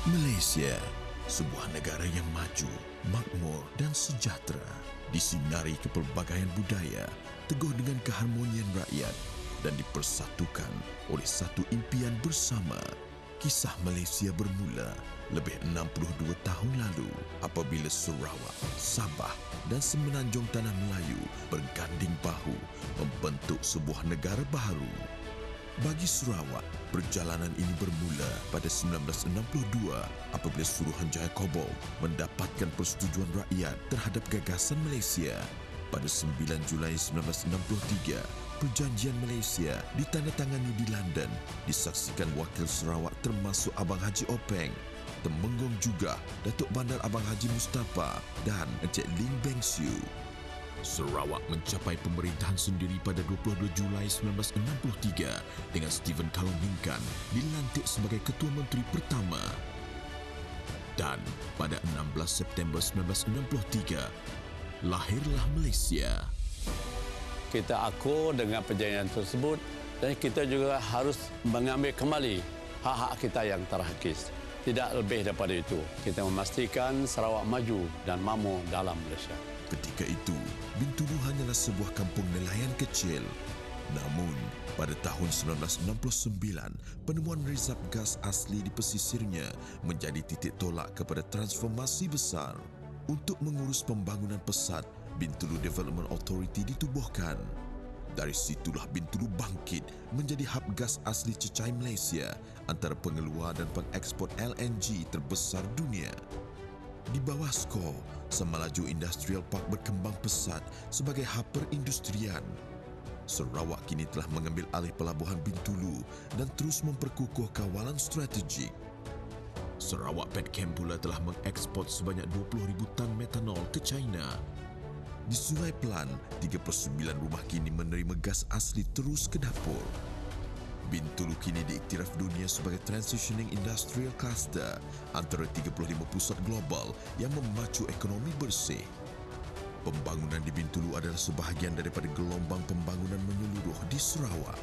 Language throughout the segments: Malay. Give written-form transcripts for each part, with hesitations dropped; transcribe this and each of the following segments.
Malaysia, sebuah negara yang maju, makmur dan sejahtera, disinari kepelbagaian budaya, teguh dengan keharmonian rakyat dan dipersatukan oleh satu impian bersama. Kisah Malaysia bermula lebih 62 tahun lalu apabila Sarawak, Sabah dan Semenanjung Tanah Melayu berganding bahu membentuk sebuah negara baru. Bagi Sarawak, perjalanan ini bermula pada 1962 apabila Suruhanjaya Kobol mendapatkan persetujuan rakyat terhadap gagasan Malaysia. Pada 9 Julai 1963, Perjanjian Malaysia ditandatangani di London, disaksikan wakil Sarawak termasuk Abang Haji Openg, Temenggong juga Datuk Bandar Abang Haji Mustafa dan Encik Lim Beng Siu. Sarawak mencapai pemerintahan sendiri pada 22 Julai 1963 dengan Stephen Kalomingkan dilantik sebagai Ketua Menteri pertama. Dan pada 16 September 1963, lahirlah Malaysia. Kita akur dengan perjanjian tersebut dan kita juga harus mengambil kembali hak-hak kita yang terhakis. Tidak lebih daripada itu, kita memastikan Sarawak maju dan makmur dalam Malaysia. Ketika itu, Bintulu hanyalah sebuah kampung nelayan kecil. Namun, pada tahun 1969, penemuan resap gas asli di pesisirnya menjadi titik tolak kepada transformasi besar. Untuk mengurus pembangunan pesat, Bintulu Development Authority ditubuhkan. Dari situlah Bintulu bangkit menjadi hub gas asli Cecai Malaysia, antara pengeluar dan pengekspor LNG terbesar dunia. Di bawah skor, Semalaju Industrial Park berkembang pesat sebagai hub perindustrian. Sarawak kini telah mengambil alih pelabuhan Bintulu dan terus memperkukuh kawalan strategik. Sarawak Petchem pula telah mengekspor sebanyak 20,000 tan metanol ke China. Di Sungai Pelan, 39 rumah kini menerima gas asli terus ke dapur. Bintulu kini diiktiraf dunia sebagai Transitioning Industrial Cluster antara 35 pusat global yang memacu ekonomi bersih. Pembangunan di Bintulu adalah sebahagian daripada gelombang pembangunan menyeluruh di Sarawak.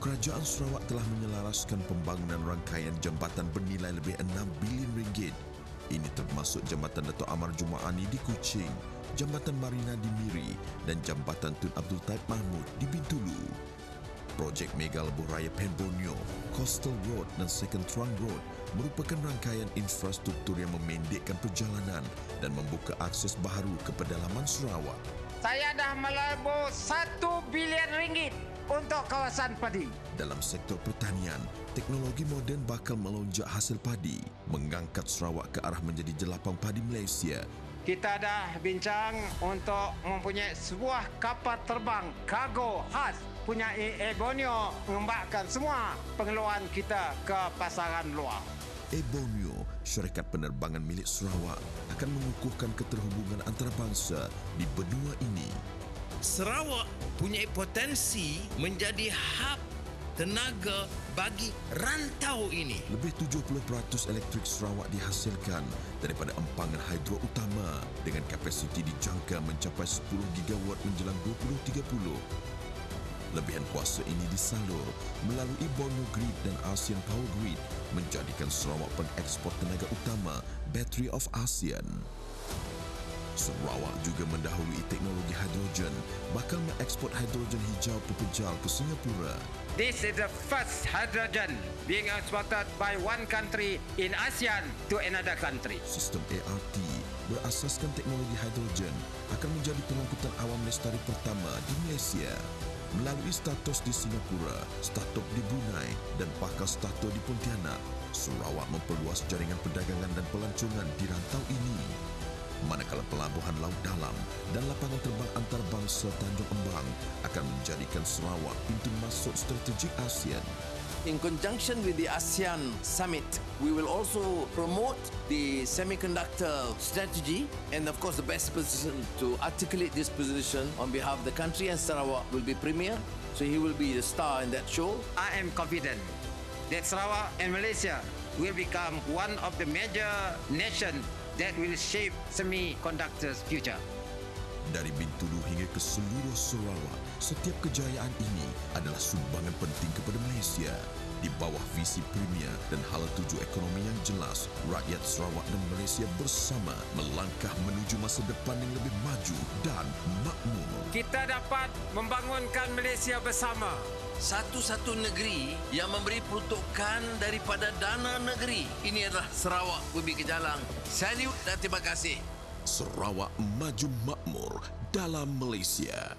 Kerajaan Sarawak telah menyelaraskan pembangunan rangkaian jambatan bernilai lebih 6 bilion ringgit. Ini termasuk Jambatan Dato' Amar Jumaani di Kuching, Jambatan Marina di Miri dan Jambatan Tun Abdul Taib Mahmud di Bintulu. Projek Mega Lebuh Raya Pen Borneo, Coastal Road dan Second Trunk Road merupakan rangkaian infrastruktur yang memendekkan perjalanan dan membuka akses baharu ke pedalaman Sarawak. Saya dah melebur 1 bilion ringgit untuk kawasan padi. Dalam sektor pertanian, teknologi moden bakal melonjak hasil padi, mengangkat Sarawak ke arah menjadi jelapang padi Malaysia. Kita dah bincang untuk mempunyai sebuah kapal terbang kargo khas punya Borneo mengembangkan semua pengeluaran kita ke pasaran luar. Borneo, syarikat penerbangan milik Sarawak, akan mengukuhkan keterhubungan antarabangsa di benua ini. Sarawak punya potensi menjadi hub tenaga bagi rantau ini. Lebih 70% elektrik Sarawak dihasilkan daripada empangan hidro utama dengan kapasiti dijangka mencapai 10 gigawatt menjelang 2030. Lebihan kuasa ini disalur melalui Borneo Grid dan ASEAN Power Grid, menjadikan Sarawak pengekspor tenaga utama Battery of ASEAN. Sarawak juga mendahului teknologi hidrogen, bakal mengekspor hidrogen hijau pepejal ke Singapura. This is the first hydrogen being exported by one country in ASEAN to another country. Sistem ART berasaskan teknologi hidrogen akan menjadi pengangkutan awam lestari pertama di Malaysia. Melalui status di Singapura, startup di Brunei dan pakar startup di Pontianak, Sarawak memperluas jaringan perdagangan dan pelancongan di rantau ini. Manakala pelabuhan laut dalam dan lapangan terbang antarabangsa Tanjung Embang akan menjadikan Sarawak pintu masuk strategik ASEAN. In conjunction with the ASEAN Summit, we will also promote the semiconductor strategy, and of course the best position to articulate this position on behalf of the country and Sarawak will be Premier, so he will be the star in that show. I am confident that Sarawak and Malaysia will become one of the major nations that will shape semiconductors future. Dari Bintulu hingga ke seluruh Sarawak, setiap kejayaan ini adalah sumbangan penting kepada Malaysia. Di bawah visi premier dan hala tuju ekonomi yang jelas, rakyat Sarawak dan Malaysia bersama melangkah menuju masa depan yang lebih maju dan makmur. Kita dapat membangunkan Malaysia bersama. Satu-satu negeri yang memberi peruntukan daripada dana negeri. Ini adalah Sarawak Bumi Kejalang. Salut dan terima kasih. Sarawak maju makmur dalam Malaysia.